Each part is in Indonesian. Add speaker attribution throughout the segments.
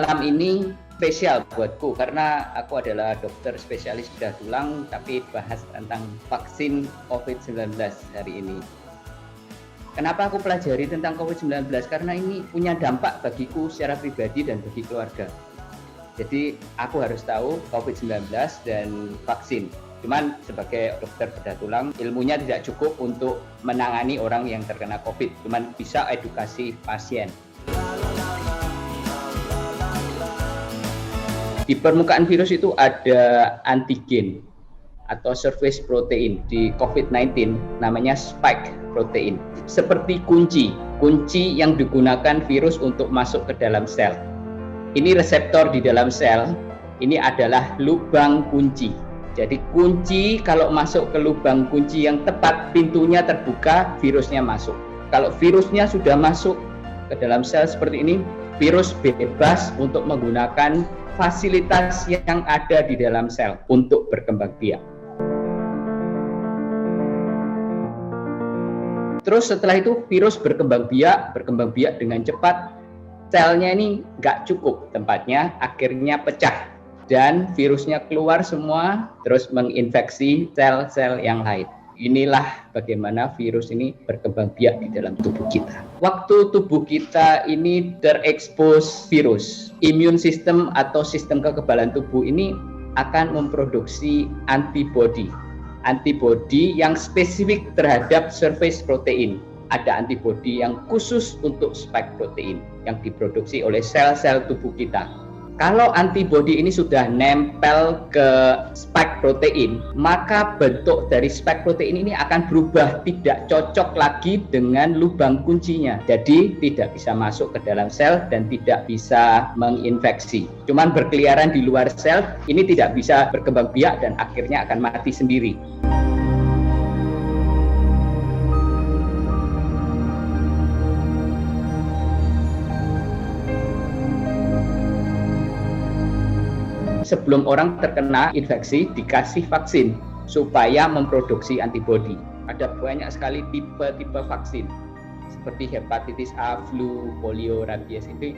Speaker 1: malam ini spesial buatku karena aku adalah dokter spesialis bedah tulang tapi bahas tentang vaksin COVID-19 hari ini. Kenapa aku pelajari tentang COVID-19? Karena ini punya dampak bagiku secara pribadi dan bagi keluarga. Jadi aku harus tahu COVID-19 dan vaksin. Cuman sebagai dokter bedah tulang, ilmunya tidak cukup untuk menangani orang yang terkena COVID. Cuman bisa edukasi pasien. Di permukaan virus itu ada antigen atau surface protein. Di COVID-19 namanya spike protein. Seperti kunci yang digunakan virus untuk masuk ke dalam sel. Ini reseptor di dalam sel, ini adalah lubang kunci. Jadi kunci kalau masuk ke lubang kunci yang tepat, pintunya terbuka, virusnya masuk. Kalau virusnya sudah masuk ke dalam sel seperti ini, virus bebas untuk menggunakan fasilitas yang ada di dalam sel untuk berkembang biak. Terus setelah itu virus berkembang biak dengan cepat, selnya ini nggak cukup tempatnya, akhirnya pecah. Dan virusnya keluar semua, terus menginfeksi sel-sel yang lain. Inilah bagaimana virus ini berkembang biak di dalam tubuh kita. Waktu tubuh kita ini terekspos virus, imun sistem atau sistem kekebalan tubuh ini akan memproduksi antibodi yang spesifik terhadap surface protein. Ada antibodi yang khusus untuk spike protein yang diproduksi oleh sel-sel tubuh kita. Kalau antibodi ini sudah nempel ke spike protein, maka bentuk dari spike protein ini akan berubah, tidak cocok lagi dengan lubang kuncinya. Jadi tidak bisa masuk ke dalam sel dan tidak bisa menginfeksi. Cuman berkeliaran di luar sel, ini tidak bisa berkembang biak dan akhirnya akan mati sendiri. Sebelum orang terkena infeksi, dikasih vaksin supaya memproduksi antibodi. Ada banyak sekali tipe-tipe vaksin, seperti hepatitis A, flu, polio, rabies. Itu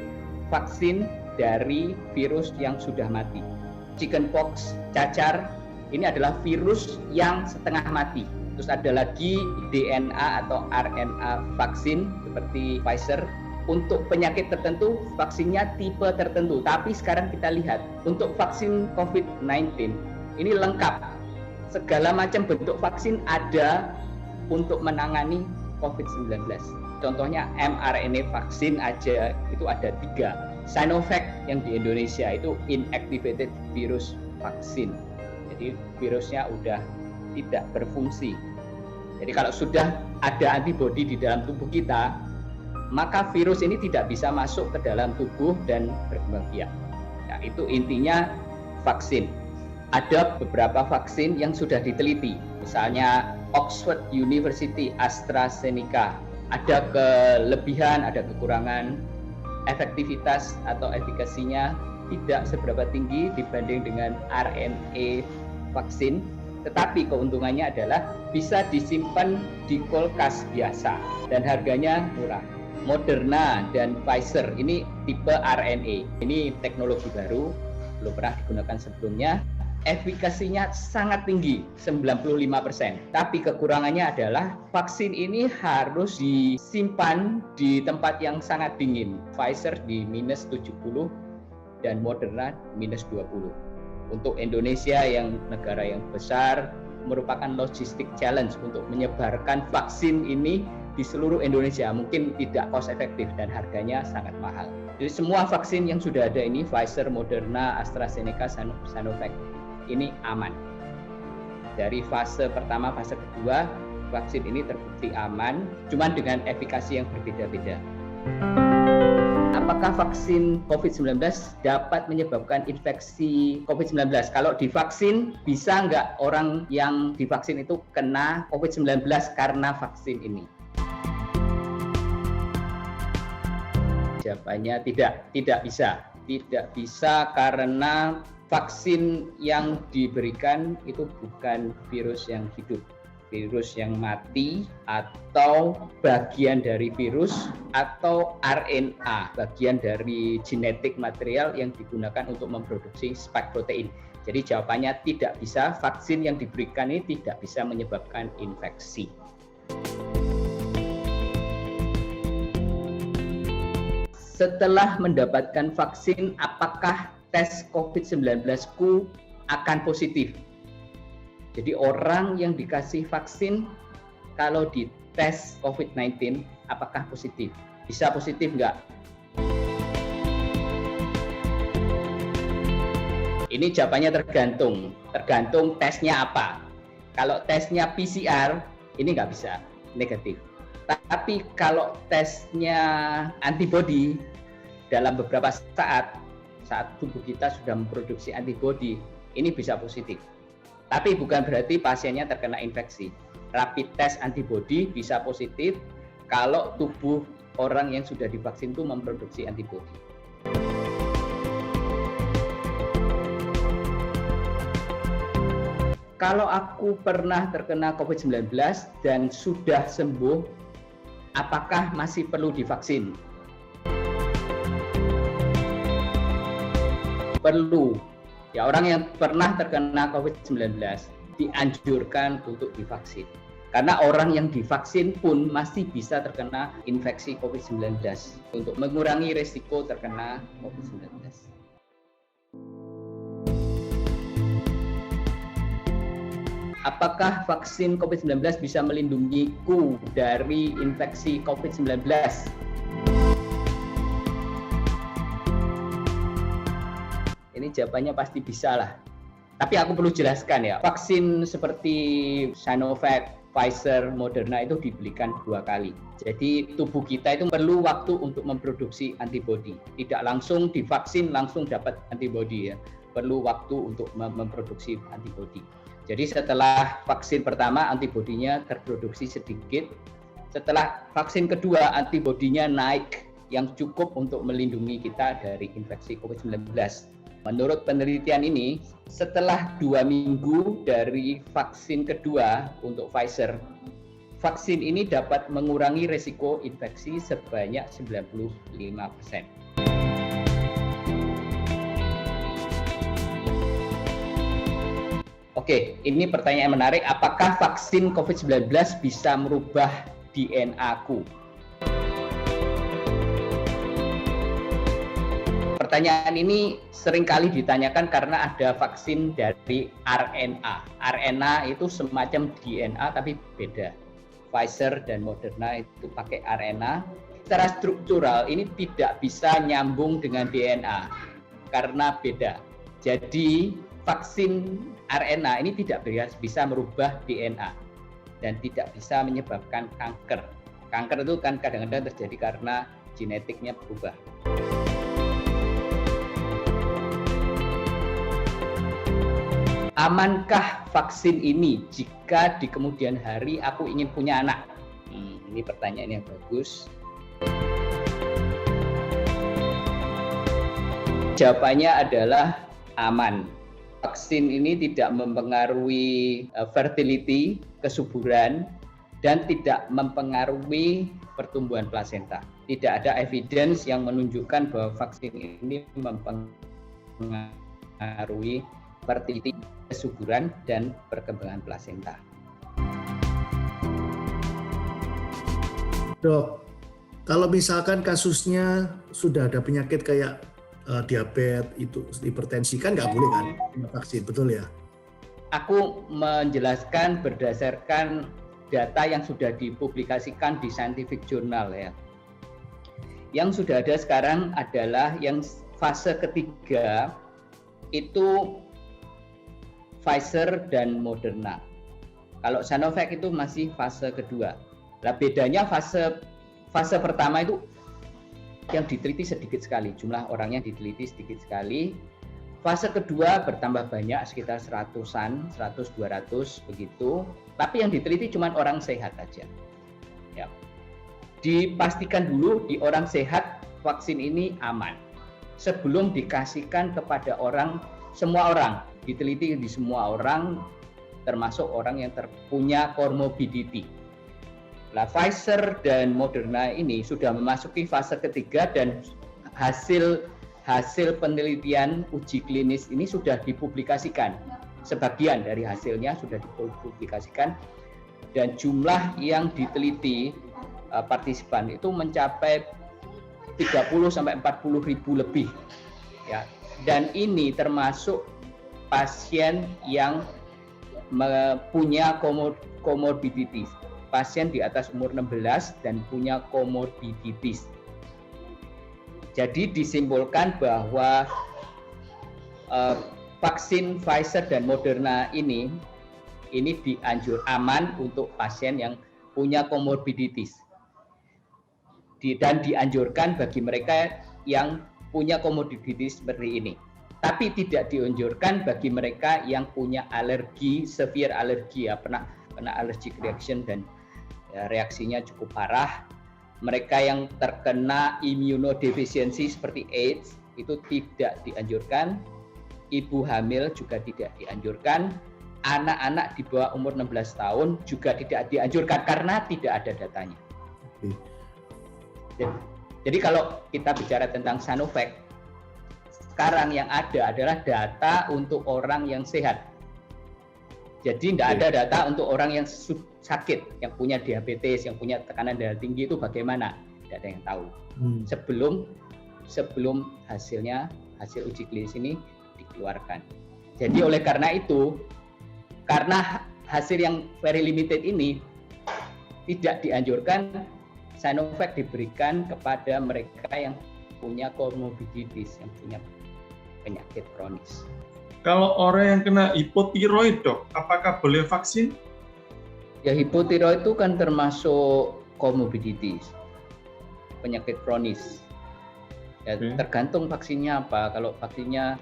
Speaker 1: vaksin dari virus yang sudah mati. Chickenpox, cacar, ini adalah virus yang setengah mati. Terus ada lagi DNA atau RNA vaksin seperti Pfizer. Untuk penyakit tertentu, vaksinnya tipe tertentu. Tapi sekarang kita lihat, untuk vaksin COVID-19, ini lengkap. Segala macam bentuk vaksin ada untuk menangani COVID-19. Contohnya mRNA vaksin aja, itu ada 3. Sinovac yang di Indonesia itu inactivated virus vaksin. Jadi virusnya udah tidak berfungsi. Jadi kalau sudah ada antibodi di dalam tubuh kita, maka virus ini tidak bisa masuk ke dalam tubuh dan berkembang biak. Nah, itu intinya vaksin. Ada beberapa vaksin yang sudah diteliti, misalnya Oxford University AstraZeneca. Ada kelebihan, ada kekurangan, efektivitas atau efikasinya tidak seberapa tinggi dibanding dengan RNA vaksin, tetapi keuntungannya adalah bisa disimpan di kulkas biasa dan harganya murah. Moderna dan Pfizer ini tipe RNA. Ini teknologi baru, belum pernah digunakan sebelumnya. Efikasinya sangat tinggi, 95%. Tapi kekurangannya adalah vaksin ini harus disimpan di tempat yang sangat dingin. Pfizer di -70 dan Moderna -20. Untuk Indonesia yang negara yang besar, merupakan logistik challenge untuk menyebarkan vaksin ini di seluruh Indonesia, mungkin tidak cost efektif dan harganya sangat mahal. Jadi semua vaksin yang sudah ada ini, Pfizer, Moderna, AstraZeneca, Sinovac, ini aman. Dari fase pertama, fase kedua, vaksin ini terbukti aman, cuman dengan efikasi yang berbeda-beda. Apakah vaksin COVID-19 dapat menyebabkan infeksi COVID-19? Kalau divaksin, bisa nggak orang yang divaksin itu kena COVID-19 karena vaksin ini? Jawabannya tidak bisa. Tidak bisa karena vaksin yang diberikan itu bukan virus yang hidup. virus yang mati, atau bagian dari virus, atau RNA, bagian dari genetik material yang digunakan untuk memproduksi spike protein. Jadi jawabannya tidak bisa, vaksin yang diberikan ini tidak bisa menyebabkan infeksi. Setelah mendapatkan vaksin, apakah tes COVID-19-ku akan positif? Jadi orang yang dikasih vaksin, kalau dites COVID-19, apakah positif? Bisa positif nggak? Ini jawabannya tergantung tesnya apa. Kalau tesnya PCR, ini nggak bisa, negatif. Tapi kalau tesnya antibody, dalam beberapa saat tubuh kita sudah memproduksi antibody, ini bisa positif. Tapi bukan berarti pasiennya terkena infeksi. Rapid test antibody bisa positif kalau tubuh orang yang sudah divaksin itu memproduksi antibody. Kalau aku pernah terkena COVID-19 dan sudah sembuh, apakah masih perlu divaksin? Perlu. Ya, orang yang pernah terkena COVID-19 dianjurkan untuk divaksin. Karena orang yang divaksin pun masih bisa terkena infeksi COVID-19 untuk mengurangi risiko terkena COVID-19. Apakah vaksin COVID-19 bisa melindungiku dari infeksi COVID-19? Ini jawabannya pasti bisa lah. Tapi aku perlu jelaskan ya, vaksin seperti Sinovac, Pfizer, Moderna itu diberikan 2 kali. Jadi tubuh kita itu perlu waktu untuk memproduksi antibody. Tidak langsung divaksin langsung dapat antibody ya. Perlu waktu untuk memproduksi antibody. Jadi setelah vaksin pertama antibodinya terproduksi sedikit. Setelah vaksin kedua antibodinya naik yang cukup untuk melindungi kita dari infeksi COVID-19. Menurut penelitian ini, setelah 2 minggu dari vaksin kedua untuk Pfizer, vaksin ini dapat mengurangi risiko infeksi sebanyak 95%. Oke, ini pertanyaan menarik. Apakah vaksin COVID-19 bisa merubah DNA-ku? Pertanyaan ini seringkali ditanyakan karena ada vaksin dari RNA. RNA itu semacam DNA tapi beda. Pfizer dan Moderna itu pakai RNA. Secara struktural ini tidak bisa nyambung dengan DNA karena beda. Jadi vaksin RNA ini tidak bisa merubah DNA dan tidak bisa menyebabkan kanker. Kanker itu kan kadang-kadang terjadi karena genetiknya berubah. Amankah vaksin ini jika di kemudian hari aku ingin punya anak? Ini pertanyaan yang bagus. Jawabannya adalah aman. Vaksin ini tidak mempengaruhi fertility, kesuburan, dan tidak mempengaruhi pertumbuhan plasenta. Tidak ada evidence yang menunjukkan bahwa vaksin ini mempengaruhi fertility, kesuburan, dan perkembangan plasenta.
Speaker 2: Dok, kalau misalkan kasusnya sudah ada penyakit kayak diabetes, itu hipertensi, kan nggak boleh kan vaksin, betul ya?
Speaker 1: Aku menjelaskan berdasarkan data yang sudah dipublikasikan di scientific journal ya. Yang sudah ada sekarang adalah yang fase ketiga itu Pfizer dan Moderna. Kalau Sinovac itu masih fase kedua. Nah, bedanya fase pertama itu yang diteliti sedikit sekali, jumlah orangnya diteliti sedikit sekali. Fase kedua bertambah banyak, sekitar 100-an, 100-200 begitu. Tapi yang diteliti cuma orang sehat aja. Ya. Dipastikan dulu di orang sehat vaksin ini aman. Sebelum dikasihkan kepada semua orang, diteliti di semua orang, termasuk orang yang punya comorbidity. Nah, Pfizer dan Moderna ini sudah memasuki fase ketiga dan hasil penelitian uji klinis ini sudah dipublikasikan. Sebagian dari hasilnya sudah dipublikasikan dan jumlah yang diteliti partisipan itu mencapai 30 sampai 40 ribu lebih. Ya. Dan ini termasuk pasien yang punya comorbidity. Pasien di atas umur 16 dan punya komorbiditis. Jadi disimpulkan bahwa vaksin Pfizer dan Moderna ini aman untuk pasien yang punya komorbiditis. Dan dianjurkan bagi mereka yang punya komorbiditis seperti ini. Tapi tidak dianjurkan bagi mereka yang punya alergi, severe alergi, ya, pernah kena allergic reaction dan reaksinya cukup parah. Mereka yang terkena immunodeficiency seperti AIDS itu tidak dianjurkan. Ibu hamil juga tidak dianjurkan. Anak-anak di bawah umur 16 tahun juga tidak dianjurkan karena tidak ada datanya. Jadi kalau kita bicara tentang Sinovac, sekarang yang ada adalah data untuk orang yang sehat. Jadi tidak ada data untuk orang yang sakit, yang punya diabetes, yang punya tekanan darah tinggi itu bagaimana? Tidak ada yang tahu. Sebelum hasil uji klinis ini dikeluarkan. Jadi oleh karena itu, karena hasil yang very limited ini tidak dianjurkan Sinovac diberikan kepada mereka yang punya komorbiditis, yang punya penyakit kronis.
Speaker 3: Kalau orang yang kena hipotiroid, Dok, apakah boleh vaksin?
Speaker 1: Ya, hipotiroid itu kan termasuk komorbiditis, penyakit kronis. Ya, tergantung vaksinnya apa. Kalau vaksinnya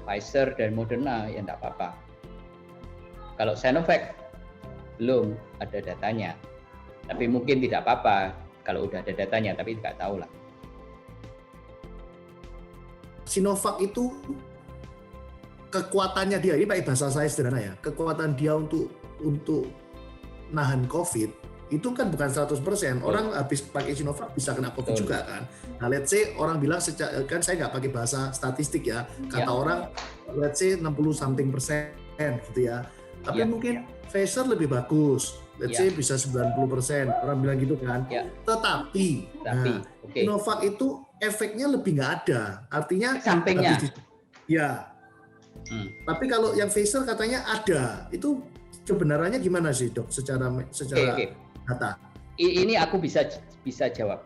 Speaker 1: Pfizer dan Moderna, ya enggak apa-apa. Kalau Sinovac belum ada datanya, tapi mungkin tidak apa-apa kalau udah ada datanya, tapi tidak tahu lah.
Speaker 2: Sinovac itu kekuatannya dia, ini pakai bahasa saya sederhana ya, kekuatan dia untuk nahan COVID itu kan bukan 100%. Orang habis pakai Sinovac bisa kena COVID juga kan. Nah, let's say orang bilang, kan saya nggak pakai bahasa statistik ya, kata orang let's say 60% gitu ya. Tapi mungkin Pfizer lebih bagus, let's say bisa 90%, orang bilang gitu kan. Tetapi Sinovac itu efeknya lebih nggak ada, artinya
Speaker 1: sampingnya.
Speaker 2: Tapi kalau yang Pfizer katanya ada, itu kebenarannya gimana sih, Dok? Secara data.
Speaker 1: Ini aku bisa jawab.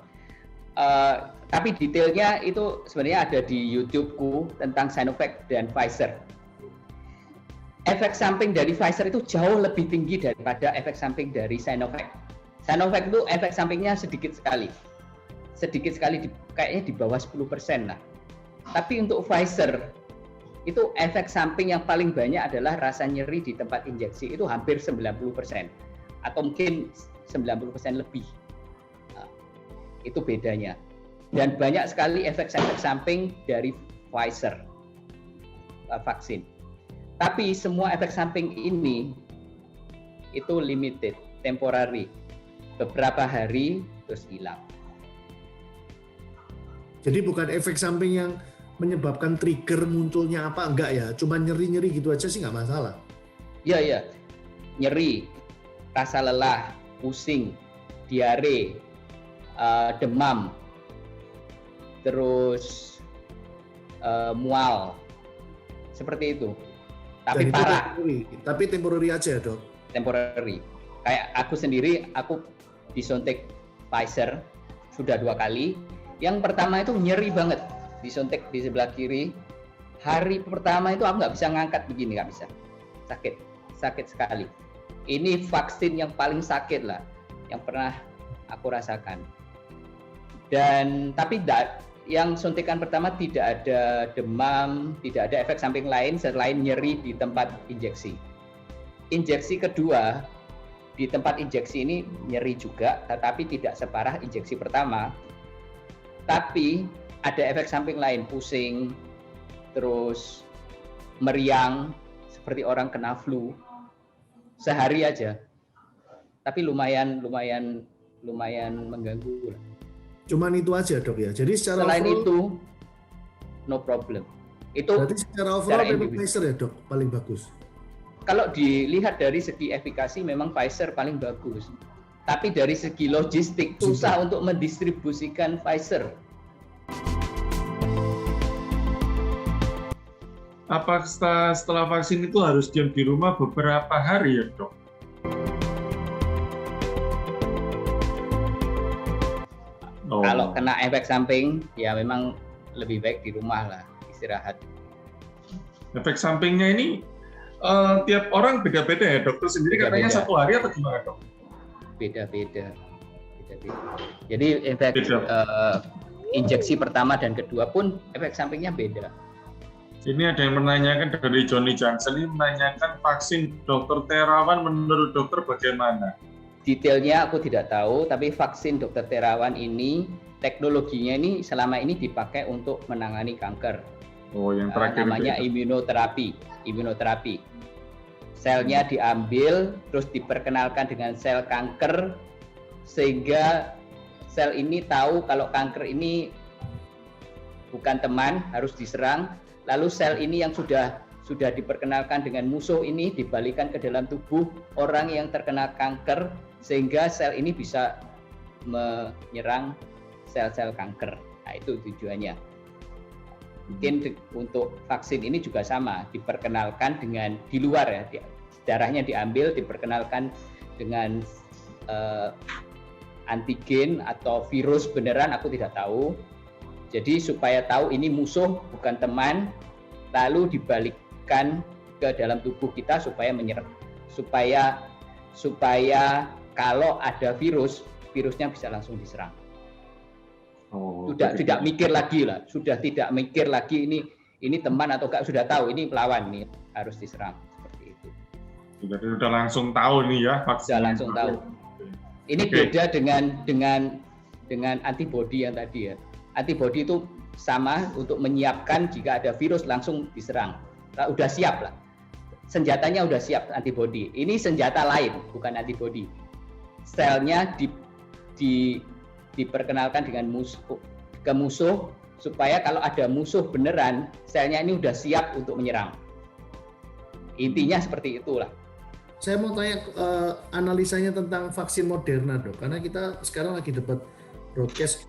Speaker 1: Tapi detailnya itu sebenarnya ada di YouTube-ku tentang Sinovac dan Pfizer. Efek samping dari Pfizer itu jauh lebih tinggi daripada efek samping dari Sinovac. Sinovac itu efek sampingnya sedikit sekali, kayaknya di bawah 10% lah. Tapi untuk Pfizer itu efek samping yang paling banyak adalah rasa nyeri di tempat injeksi, itu hampir 90% atau mungkin 90% lebih. Nah, itu bedanya. Dan banyak sekali efek samping dari Pfizer vaksin. Tapi semua efek samping ini itu limited, temporary. Beberapa hari terus hilang.
Speaker 2: Jadi bukan efek samping yang menyebabkan trigger munculnya apa, enggak ya? Cuma nyeri-nyeri gitu aja sih nggak masalah.
Speaker 1: Iya. Nyeri, rasa lelah, pusing, diare, demam, terus mual, seperti itu. Tapi parah.
Speaker 2: Tapi temporary aja, Dok.
Speaker 1: Temporary. Kayak aku sendiri, aku disuntik Pfizer sudah 2 kali. Yang pertama itu nyeri banget, disuntik di sebelah kiri. Hari pertama itu aku nggak bisa ngangkat begini, nggak bisa. Sakit sekali. Ini vaksin yang paling sakit lah, yang pernah aku rasakan. Tapi yang suntikan pertama tidak ada demam, tidak ada efek samping lain selain nyeri di tempat injeksi. Injeksi kedua, di tempat injeksi ini nyeri juga, tetapi tidak separah injeksi pertama. Tapi ada efek samping lain, pusing, terus meriang, seperti orang kena flu sehari aja, tapi lumayan mengganggu lah.
Speaker 2: Cuman itu aja dok ya. Jadi secara
Speaker 1: Selain
Speaker 2: overall,
Speaker 1: itu no problem. Itu
Speaker 2: berarti secara overall
Speaker 1: secara
Speaker 2: memang
Speaker 1: individu.
Speaker 2: Pfizer ya dok paling bagus.
Speaker 1: Kalau dilihat dari segi efikasi memang Pfizer paling bagus. Tapi dari segi logistik susah untuk mendistribusikan Pfizer.
Speaker 3: Apa setelah vaksin itu harus diam di rumah beberapa hari ya dok?
Speaker 1: Kalau kena efek samping, ya memang lebih baik di rumah lah, istirahat.
Speaker 3: Efek sampingnya ini tiap orang beda-beda ya, dokter sendiri katanya
Speaker 1: Beda-beda.
Speaker 3: 1 hari atau gimana dok?
Speaker 1: Beda-beda. Jadi efek injeksi pertama dan kedua pun efek sampingnya beda.
Speaker 3: Ini ada yang menanyakan dari Johnny Johnson, ini menanyakan vaksin Dr. Terawan menurut dokter bagaimana?
Speaker 1: Detailnya aku tidak tahu, tapi vaksin Dr. Terawan ini teknologinya ini selama ini dipakai untuk menangani kanker.
Speaker 3: Oh, yang terakhir
Speaker 1: Namanya imunoterapi. Selnya diambil terus diperkenalkan dengan sel kanker sehingga sel ini tahu kalau kanker ini bukan teman, harus diserang. Lalu sel ini yang sudah diperkenalkan dengan musuh ini dibalikan ke dalam tubuh orang yang terkena kanker sehingga sel ini bisa menyerang sel-sel kanker. Nah, itu tujuannya. Mungkin untuk vaksin ini juga sama, diperkenalkan dengan di luar ya, darahnya diambil, diperkenalkan dengan antigen atau virus beneran, aku tidak tahu. Jadi supaya tahu ini musuh bukan teman, lalu dibalikkan ke dalam tubuh kita supaya menyerang, supaya kalau ada virusnya bisa langsung diserang.
Speaker 3: Oh,
Speaker 1: Tidak mikir lagi lah, sudah tidak mikir lagi ini teman atau enggak, sudah tahu ini pelawan nih harus diserang seperti itu.
Speaker 3: Jadi udah langsung tahu nih ya vaksin.
Speaker 1: Sudah langsung tahu. Ini beda dengan antibodi yang tadi ya. Antibodi itu sama untuk menyiapkan jika ada virus langsung diserang. Nah, udah siap lah. Senjatanya udah siap antibodi. Ini senjata lain, bukan antibodi. Selnya diperkenalkan dengan musuh supaya kalau ada musuh beneran, selnya ini udah siap untuk menyerang. Intinya seperti itulah.
Speaker 2: Saya mau tanya analisanya tentang vaksin Moderna dok, karena kita sekarang lagi dapat broadcast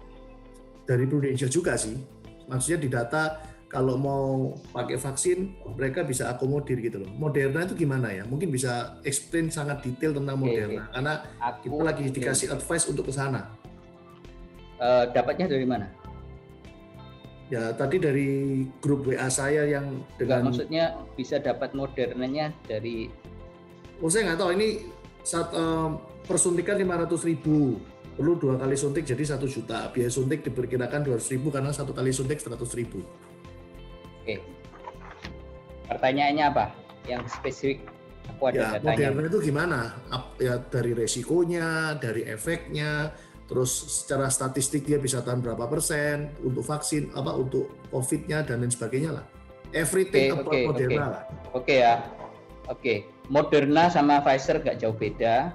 Speaker 2: dari Prudential juga sih. Maksudnya di data kalau mau pakai vaksin mereka bisa akomodir gitu loh. Moderna itu gimana ya? Mungkin bisa explain sangat detail tentang Moderna karena kita lagi dikasih advice untuk ke sana.
Speaker 1: Dapatnya dari mana?
Speaker 2: Ya tadi dari grup WA saya yang dengan
Speaker 1: maksudnya bisa dapat Modernanya dari
Speaker 2: saya nggak tahu ini persuntikan 500.000. Perlu 2 kali suntik jadi 1 juta. Biaya suntik diperkirakan 200.000 karena 1 kali suntik 100.000.
Speaker 1: Oke. Pertanyaannya apa? Yang spesifik aku ada datanya.
Speaker 2: Moderna itu gimana? Ya dari resikonya, dari efeknya, terus secara statistik dia bisa tahan berapa persen untuk vaksin, untuk COVID-nya dan lain sebagainya lah. Everything about Moderna lah.
Speaker 1: Oke. Moderna sama Pfizer nggak jauh beda.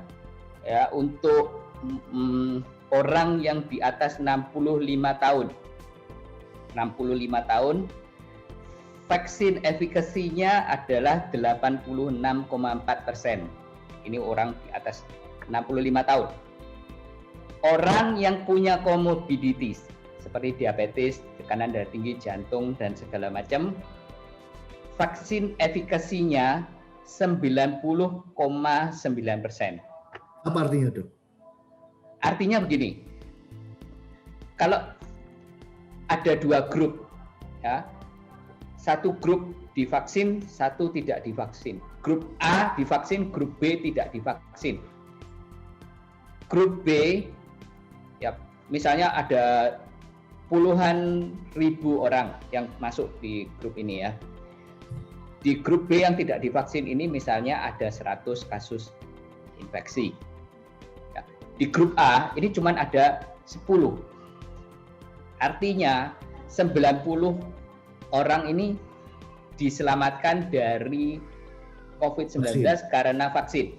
Speaker 1: Ya, untuk orang yang di atas 65 tahun, vaksin efikasinya adalah 86,4%. Ini orang di atas 65 tahun. Orang yang punya komorbiditas seperti diabetes, tekanan darah tinggi, jantung, dan segala macam, vaksin efikasinya 90,9%.
Speaker 2: Apa artinya dok?
Speaker 1: Artinya begini, kalau ada 2 grup, ya, satu grup divaksin, satu tidak divaksin. Grup A divaksin, grup B tidak divaksin. Grup B, ya, misalnya ada puluhan ribu orang yang masuk di grup ini ya. Di grup B yang tidak divaksin ini misalnya ada 100 kasus infeksi. Di grup A ini cuma ada 10. Artinya 90 orang ini diselamatkan dari COVID-19 karena vaksin.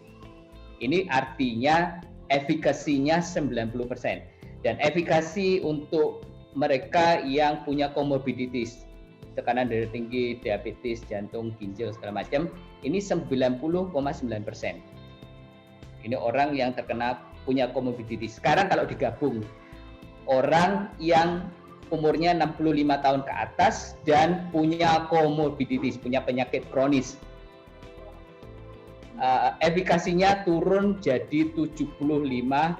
Speaker 1: Ini artinya efikasinya 90%. Dan efikasi untuk mereka yang punya komorbiditas, tekanan darah tinggi, diabetes, jantung, ginjal, segala macam, ini 90,9%. Ini orang yang terkena punya komorbiditas. Sekarang kalau digabung, orang yang umurnya 65 tahun ke atas dan punya komorbiditas, punya penyakit kronis, efikasinya turun jadi 75,2%.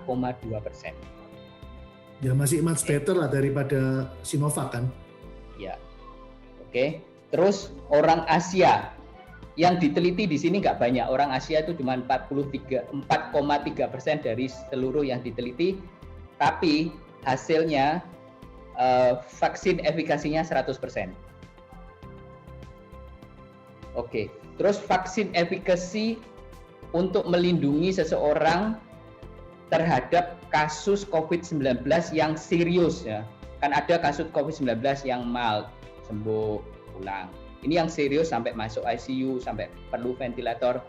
Speaker 2: Ya masih much better lah daripada Sinovac kan?
Speaker 1: Ya, oke. Terus orang Asia yang diteliti di sini nggak banyak. Orang Asia itu cuma 4,3% dari seluruh yang diteliti. Tapi hasilnya vaksin efikasinya 100%. Oke. Terus vaksin efikasi untuk melindungi seseorang terhadap kasus COVID-19 yang serius ya. Kan ada kasus COVID-19 yang mild, sembuh, pulang. Ini yang serius sampai masuk ICU, sampai perlu ventilator.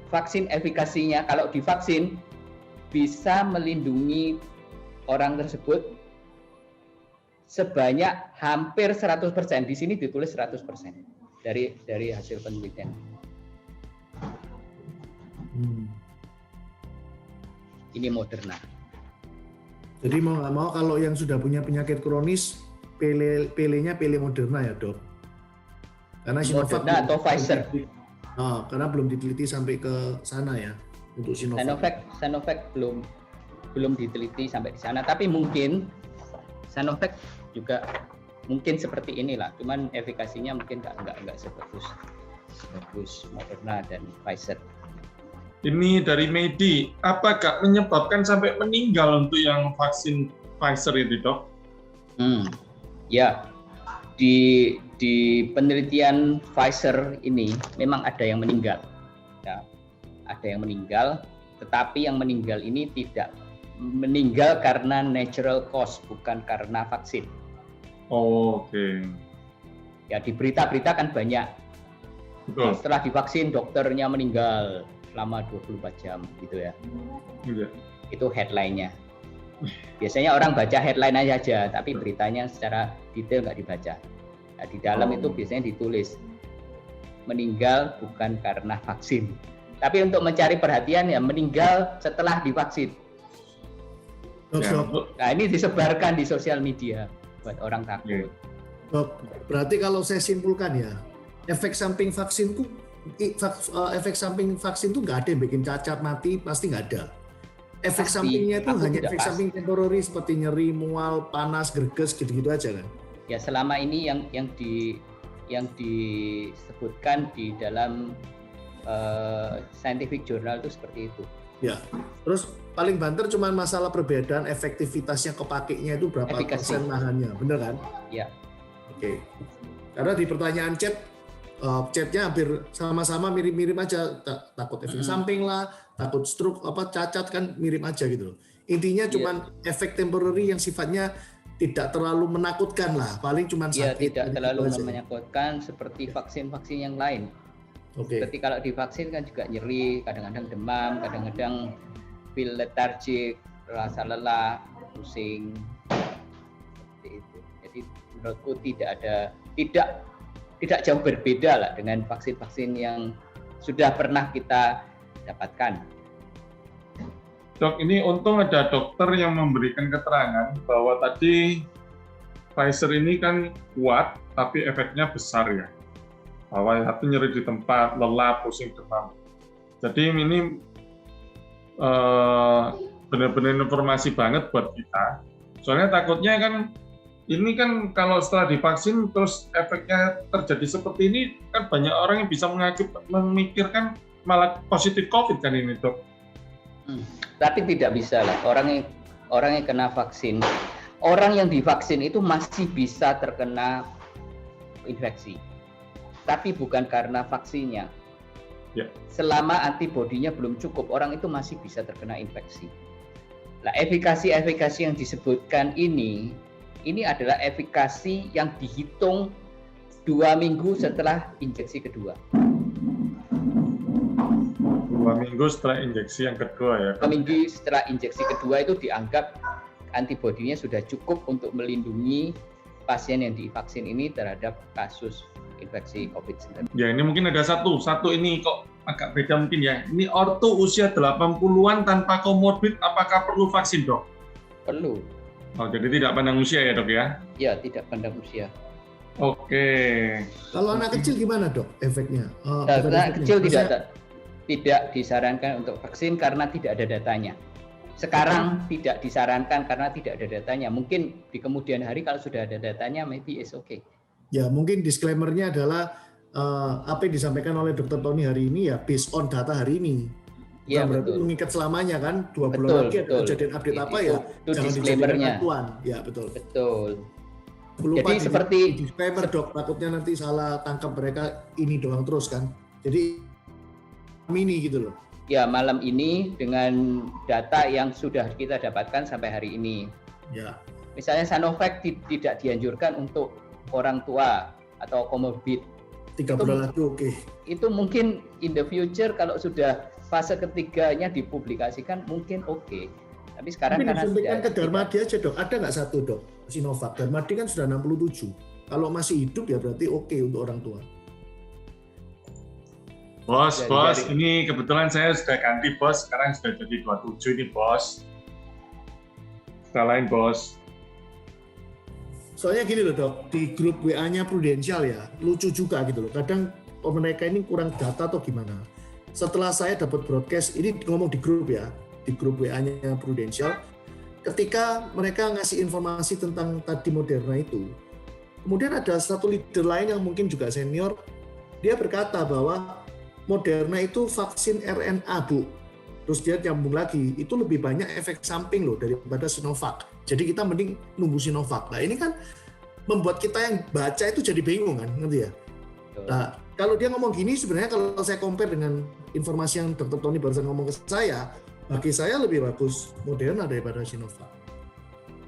Speaker 1: Vaksin efikasinya kalau divaksin bisa melindungi orang tersebut sebanyak hampir 100%. Di sini ditulis 100% dari hasil penelitian. Ini Moderna.
Speaker 2: Jadi mau nggak mau kalau yang sudah punya penyakit kronis, pilihnya pilih Moderna ya dok. Karena Sinovac
Speaker 1: Moderna atau Pfizer.
Speaker 2: Karena belum diteliti sampai ke sana ya untuk Sinovac.
Speaker 1: Sinovac belum diteliti sampai di sana. Tapi mungkin Sinovac juga mungkin seperti inilah. Cuman efikasinya mungkin nggak sebagus Moderna dan Pfizer.
Speaker 3: Ini dari Medi, apakah menyebabkan sampai meninggal untuk yang vaksin Pfizer itu, dok?
Speaker 1: Ya, di penelitian Pfizer ini memang ada yang meninggal. Ya, ada yang meninggal, tetapi yang meninggal ini tidak meninggal karena natural cause, bukan karena vaksin.
Speaker 3: Oh, oke.
Speaker 1: Ya, di berita-berita kan banyak.
Speaker 3: Betul.
Speaker 1: Setelah divaksin dokternya meninggal selama 24 jam gitu ya.
Speaker 3: Iya.
Speaker 1: Itu headline-nya. Biasanya orang baca headline aja, tapi beritanya secara detail nggak dibaca. Nah, di dalam itu biasanya ditulis meninggal bukan karena vaksin. Tapi untuk mencari perhatian ya meninggal setelah divaksin. Nah, ini disebarkan di sosial media buat orang takut.
Speaker 2: Dok, berarti kalau saya simpulkan ya, efek samping vaksin tuh nggak ada yang bikin cacat, mati, pasti nggak ada. Efek sampingnya itu hanya efek samping temporary seperti nyeri, mual, panas, greges, gitu-gitu aja kan?
Speaker 1: Ya selama ini yang disebutkan di dalam scientific journal itu seperti itu.
Speaker 2: Ya, terus paling banter cuma masalah perbedaan efektivitasnya kepakainya itu berapa persen nahannya, bener kan?
Speaker 1: Ya.
Speaker 2: Oke. Karena di pertanyaan chatnya hampir sama-sama mirip-mirip aja, takut efek samping lah, takut stroke, cacat kan mirip aja gitu. Intinya cuma efek temporary yang sifatnya tidak terlalu menakutkan lah, paling cuma sakit.
Speaker 1: Tidak terlalu menakutkan seperti vaksin-vaksin yang lain. Seperti kalau divaksin kan juga nyeri, kadang-kadang demam, kadang-kadang feel lethargic, rasa lelah, pusing, seperti itu. Jadi menurutku tidak jauh berbeda lah dengan vaksin-vaksin yang sudah pernah kita dapatkan.
Speaker 3: Dok, ini untung ada dokter yang memberikan keterangan bahwa tadi Pfizer ini kan kuat, tapi efeknya besar ya. Bahwa satu nyeri di tempat, lelah, pusing, demam. Jadi ini benar-benar informasi banget buat kita. Soalnya takutnya kan ini kan kalau setelah divaksin terus efeknya terjadi seperti ini, kan banyak orang yang bisa memikirkan malah positif COVID kan ini, dok.
Speaker 1: Tapi tidak bisa lah, orang yang kena vaksin, orang yang divaksin itu masih bisa terkena infeksi. Tapi bukan karena vaksinnya.
Speaker 3: Ya.
Speaker 1: Selama antibodinya belum cukup, orang itu masih bisa terkena infeksi. Nah, efikasi yang disebutkan ini adalah efikasi yang dihitung 2 minggu setelah injeksi kedua.
Speaker 3: minggu setelah injeksi yang kedua ya.
Speaker 1: 2 minggu setelah injeksi kedua itu dianggap antibodinya sudah cukup untuk melindungi pasien yang divaksin ini terhadap kasus infeksi COVID-19.
Speaker 3: Ya ini mungkin ada satu ini kok agak beda mungkin ya. Ini ortu usia 80-an tanpa komorbid, apakah perlu vaksin dok?
Speaker 1: Perlu.
Speaker 3: Oh jadi tidak pandang usia ya dok ya?
Speaker 1: Ya, tidak pandang usia.
Speaker 3: Oke.
Speaker 2: Kalau anak kecil gimana dok efeknya?
Speaker 1: Anak kecil tidak disarankan untuk vaksin karena tidak ada datanya. Sekarang tidak disarankan karena tidak ada datanya. Mungkin di kemudian hari kalau sudah ada datanya, maybe it's okay.
Speaker 2: Ya mungkin disclaimer-nya adalah apa yang disampaikan oleh Dr. Tony hari ini ya based on data hari ini.
Speaker 1: Iya
Speaker 2: berarti
Speaker 1: betul.
Speaker 2: mengikat selamanya kan 2 bulan lagi ada kejadian update apa ya?
Speaker 1: Itu
Speaker 2: Jangan
Speaker 1: disclaimer-nya.
Speaker 2: Ya betul.
Speaker 1: Betul.
Speaker 2: Lupa
Speaker 1: Jadi seperti
Speaker 2: disclaimer dok, takutnya nanti salah tangkap mereka ini doang terus kan. Jadi ini gitu loh.
Speaker 1: ya malam ini dengan data yang sudah kita dapatkan sampai hari ini.
Speaker 2: Ya.
Speaker 1: Misalnya Sinovac tidak dianjurkan untuk orang tua atau comorbid.
Speaker 2: 3 bulan lagi oke.
Speaker 1: Itu mungkin in the future kalau sudah fase ketiganya dipublikasikan mungkin oke. Tapi sekarang karena
Speaker 2: disuntikan ke Darmadi aja dok, ada nggak satu dok Sinovac? Darmadi kan sudah 67. Kalau masih hidup ya berarti oke untuk orang tua.
Speaker 3: Bos, ini kebetulan saya sudah ganti bos, sekarang sudah jadi 27 ini bos. Sudah lain bos.
Speaker 2: Soalnya gini loh dok, di grup WA-nya Prudential ya, lucu juga gitu loh. Kadang mereka ini kurang data atau gimana. Setelah saya dapat broadcast, ini ngomong di grup ya, di grup WA-nya Prudential, ketika mereka ngasih informasi tentang tadi Moderna itu, kemudian ada satu leader lain yang mungkin juga senior, dia berkata bahwa Moderna itu vaksin RNA bu. Terus dia nyambung lagi, itu lebih banyak efek samping loh daripada Sinovac. Jadi kita mending nunggu Sinovac. Nah ini kan membuat kita yang baca itu jadi bingung kan, ngerti ya? Nah kalau dia ngomong gini sebenarnya kalau saya compare dengan informasi yang Dr. Tony barusan ngomong ke saya, bagi saya lebih bagus Moderna daripada Sinovac.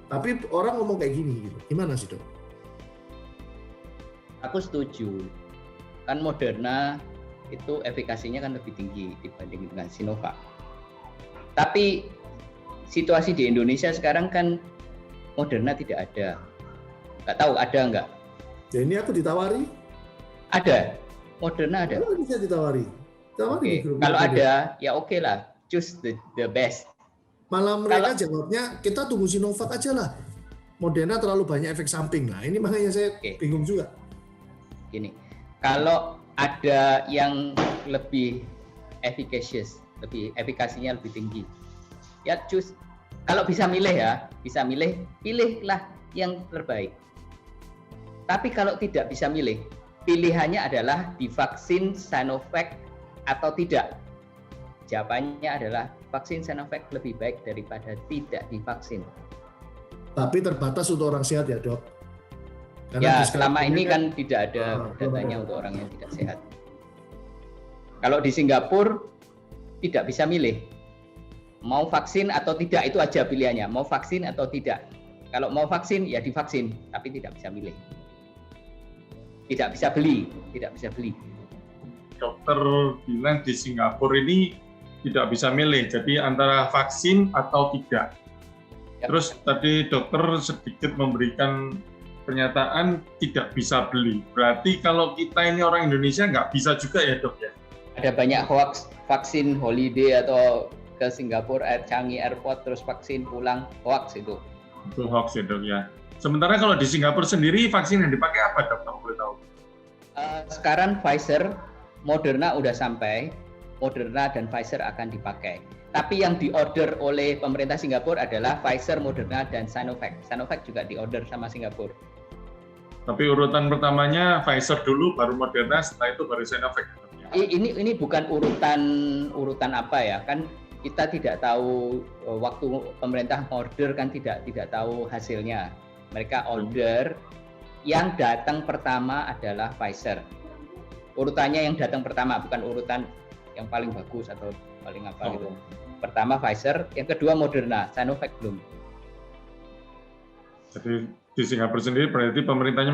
Speaker 2: Tapi orang ngomong kayak gini, gitu. Gimana sih dok?
Speaker 1: Aku setuju. Kan Moderna itu efikasinya kan lebih tinggi dibanding dengan Sinovac. Tapi situasi di Indonesia sekarang kan Moderna tidak ada. Nggak tahu ada nggak?
Speaker 2: Ya ini aku ditawari.
Speaker 1: Ada. Moderna ada.
Speaker 2: Kalau bisa ditawari.
Speaker 1: Oke. Kalau ada, ya oke lah. Choose the best.
Speaker 2: Malah mereka jawabnya, kita tunggu Sinovac aja lah. Moderna terlalu banyak efek samping. Nah ini makanya saya bingung juga.
Speaker 1: Gini, kalau ada yang lebih efficacious, lebih efikasinya lebih tinggi, ya choose. Kalau bisa milih ya, bisa milih, pilihlah yang terbaik. Tapi kalau tidak bisa milih, pilihannya adalah divaksin Sinovac atau tidak. Jawabannya adalah vaksin Sinovac lebih baik daripada tidak divaksin.
Speaker 2: Tapi terbatas untuk orang sehat ya dok?
Speaker 1: Karena ya selama ini kan tidak ada datanya untuk orang yang tidak sehat. Kalau di Singapura tidak bisa milih. Mau vaksin atau tidak itu aja pilihannya. Mau vaksin atau tidak. Kalau mau vaksin ya divaksin, tapi tidak bisa milih. Tidak bisa beli.
Speaker 3: Dokter bilang di Singapura ini tidak bisa milih, jadi antara vaksin atau tidak. Ya. Terus tadi dokter sedikit memberikan pernyataan tidak bisa beli. Berarti kalau kita ini orang Indonesia nggak bisa juga ya dok ya?
Speaker 1: Ada banyak hoax vaksin holiday atau ke Singapura, Changi Airport terus vaksin pulang, hoax itu.
Speaker 3: Itu hoax ya dok ya. Sementara kalau di Singapura sendiri vaksin yang dipakai apa dok? Boleh tahu?
Speaker 1: Sekarang Pfizer, Moderna udah sampai, Moderna dan Pfizer akan dipakai. Tapi yang diorder oleh pemerintah Singapura adalah Pfizer, Moderna, dan Sinovac. Sinovac juga diorder sama Singapura.
Speaker 3: Tapi urutan pertamanya Pfizer dulu, baru Moderna, setelah itu baru Sinovac.
Speaker 1: Ini bukan urutan apa ya? Kan kita tidak tahu waktu pemerintah order kan tidak tahu hasilnya. Mereka order, yang datang pertama adalah Pfizer. Urutannya yang datang pertama, bukan urutan yang paling bagus atau paling apa gitu. Pertama Pfizer, yang kedua Moderna, Sinovac belum.
Speaker 3: Jadi di Singapura sendiri berarti pemerintahnya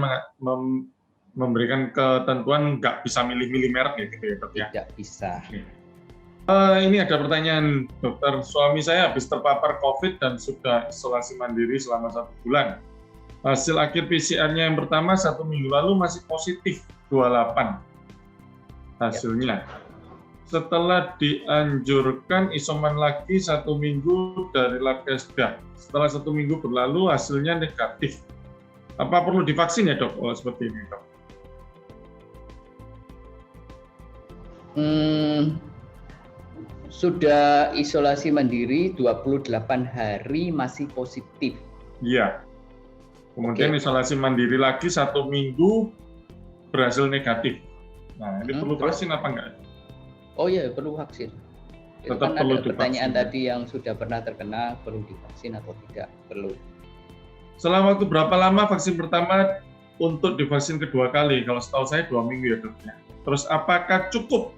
Speaker 3: memberikan ketentuan nggak bisa milih-milih merek ya gitu ya dok ya?
Speaker 1: Tidak bisa.
Speaker 3: Ini ada pertanyaan, dokter. Suami saya habis terpapar COVID dan sudah isolasi mandiri selama 1 bulan. Hasil akhir PCR-nya yang pertama 1 minggu lalu masih positif 28 hasilnya. Setelah dianjurkan isoman lagi 1 minggu dari lab Kesbah. Setelah 1 minggu berlalu hasilnya negatif. Apa perlu divaksin ya dok? Oh, seperti ini dok.
Speaker 1: Sudah isolasi mandiri 28 hari masih positif.
Speaker 3: Iya. Kemudian isolasi mandiri lagi 1 minggu berhasil negatif. Nah, ini perlu vaksin apa enggak?
Speaker 1: Oh iya, perlu vaksin. Itu
Speaker 3: Tetap
Speaker 1: kan
Speaker 3: perlu
Speaker 1: ada pertanyaan
Speaker 3: divaksin.
Speaker 1: tadi yang sudah pernah terkena, perlu divaksin atau tidak? Perlu.
Speaker 3: Selama waktu berapa lama vaksin pertama untuk divaksin kedua kali? Kalau setahu saya 2 minggu ya dok. Terus apakah cukup?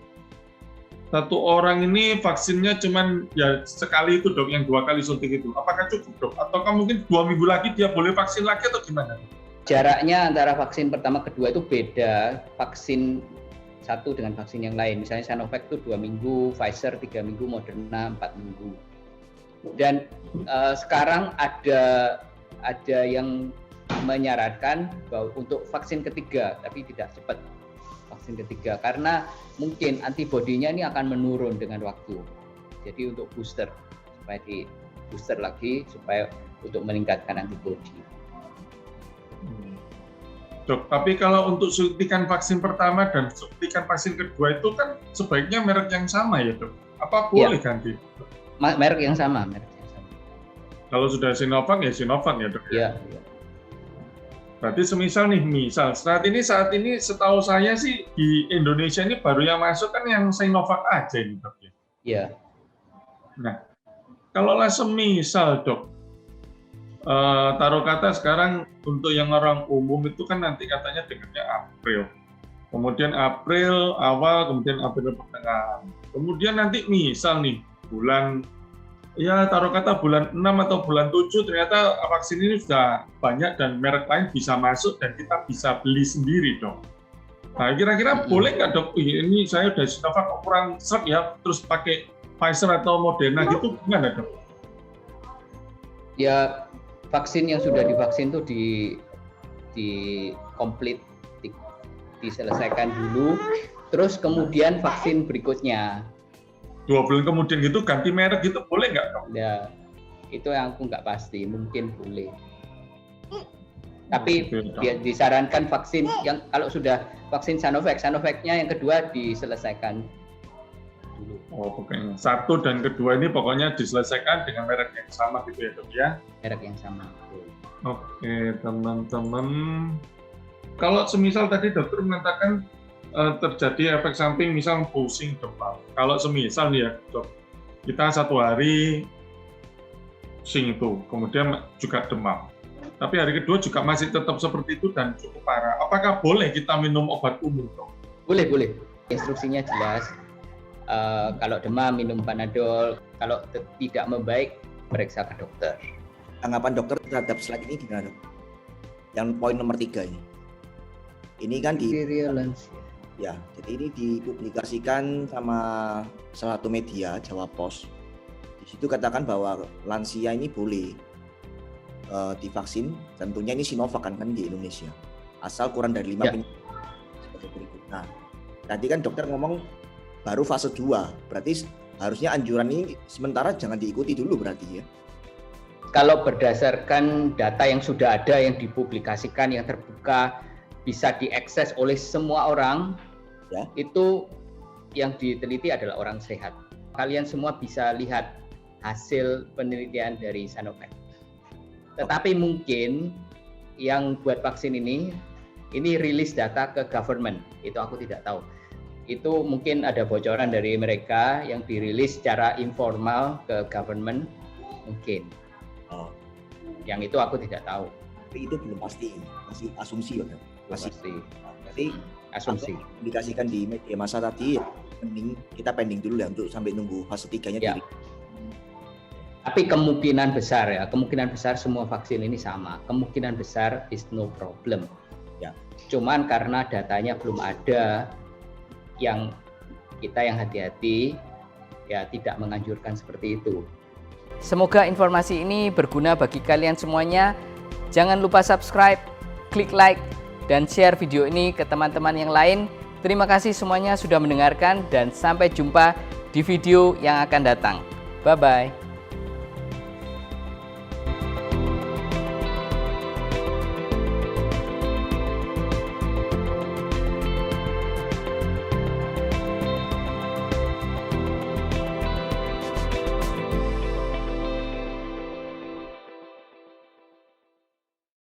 Speaker 3: Satu orang ini vaksinnya cuman ya sekali itu dok, yang 2 kali suntik itu. Apakah cukup dok? Ataukah mungkin 2 minggu lagi dia boleh vaksin lagi atau gimana?
Speaker 1: Jaraknya antara vaksin pertama kedua itu beda. Vaksin satu dengan vaksin yang lain. Misalnya Sinovac itu 2 minggu, Pfizer 3 minggu, Moderna 4 minggu. Dan sekarang ada yang menyarankan bahwa untuk vaksin ketiga, tapi tidak cepat vaksin ketiga karena mungkin antibodinya ini akan menurun dengan waktu. Jadi untuk booster supaya di booster lagi supaya untuk meningkatkan antibodi.
Speaker 3: Dok, tapi kalau untuk suntikan vaksin pertama dan suntikan vaksin kedua itu kan sebaiknya merek yang sama ya dok? Apa boleh ganti?
Speaker 1: Merek yang sama.
Speaker 3: Kalau sudah Sinovac ya Sinovac ya dok?
Speaker 1: Iya.
Speaker 3: Berarti semisal nih, saat ini setahu saya sih di Indonesia ini baru yang masuk kan yang Sinovac aja ini dok ya?
Speaker 1: Iya.
Speaker 3: Nah, kalau semisal dok, taruh kata sekarang untuk yang orang umum itu kan nanti katanya dengarnya April. Kemudian April awal, kemudian April pertengahan. Kemudian nanti misal nih bulan, ya taruh kata bulan 6 atau bulan 7 ternyata vaksin ini sudah banyak dan merek lain bisa masuk dan kita bisa beli sendiri dong. Nah kira-kira boleh nggak dok? Ini saya udah Sinovac kok kurang serap ya, terus pakai Pfizer atau Moderna gitu gimana dok?
Speaker 1: Ya vaksin yang sudah divaksin itu di komplit diselesaikan dulu, terus kemudian vaksin berikutnya.
Speaker 3: 2 bulan kemudian gitu ganti merek gitu boleh nggak dok?
Speaker 1: Ya itu yang aku nggak pasti, mungkin boleh. Tapi disarankan vaksin yang kalau sudah vaksin Sinovacnya yang kedua diselesaikan dulu.
Speaker 3: Oh pokoknya 1 dan kedua ini pokoknya diselesaikan dengan merek yang sama gitu ya dok ya?
Speaker 1: Merek yang sama.
Speaker 3: Oke teman-teman, kalau semisal tadi dokter mengatakan terjadi efek samping misal pusing demam. Kalau semisal nih ya dok, kita 1 hari pusing itu, kemudian juga demam. Tapi hari kedua juga masih tetap seperti itu dan cukup parah. Apakah boleh kita minum obat umum dok?
Speaker 1: Boleh. Instruksinya jelas. Kalau demam minum Panadol, kalau tidak membaik periksa ke dokter.
Speaker 4: Tanggapan dokter terhadap slide ini gimana dok? Yang poin nomor 3 ini. Ini kan ya, jadi ini dipublikasikan sama salah satu media Jawa Pos. Di situ katakan bahwa lansia ini boleh divaksin, tentunya ini Sinovac kan di Indonesia, asal kurang dari 5 minggu seperti berikut. Nah, tadi kan dokter ngomong baru fase 2, berarti harusnya anjuran ini sementara jangan diikuti dulu berarti ya?
Speaker 1: Kalau berdasarkan data yang sudah ada, yang dipublikasikan, yang terbuka, bisa diakses oleh semua orang, ya. Itu yang diteliti adalah orang sehat. Kalian semua bisa lihat hasil penelitian dari Sinovac. Tetapi mungkin yang buat vaksin ini rilis data ke government, itu aku tidak tahu. Itu mungkin ada bocoran dari mereka yang dirilis secara informal ke government, mungkin. Yang itu aku tidak tahu.
Speaker 4: Tapi itu belum pasti, masih asumsi ya.
Speaker 1: Pasti.
Speaker 4: Jadi
Speaker 1: asumsi.
Speaker 4: Dikasihkan di media massa tadi, kita pending dulu ya untuk sampai nunggu fase 3-nya.
Speaker 1: Ya. Tapi kemungkinan besar semua vaksin ini sama. Kemungkinan besar is no problem.
Speaker 4: Ya.
Speaker 1: Cuman karena datanya belum ada, yang hati-hati, ya tidak menganjurkan seperti itu.
Speaker 5: Semoga informasi ini berguna bagi kalian semuanya. Jangan lupa subscribe, klik like, dan share video ini ke teman-teman yang lain. Terima kasih semuanya sudah mendengarkan dan sampai jumpa di video yang akan datang. Bye-bye.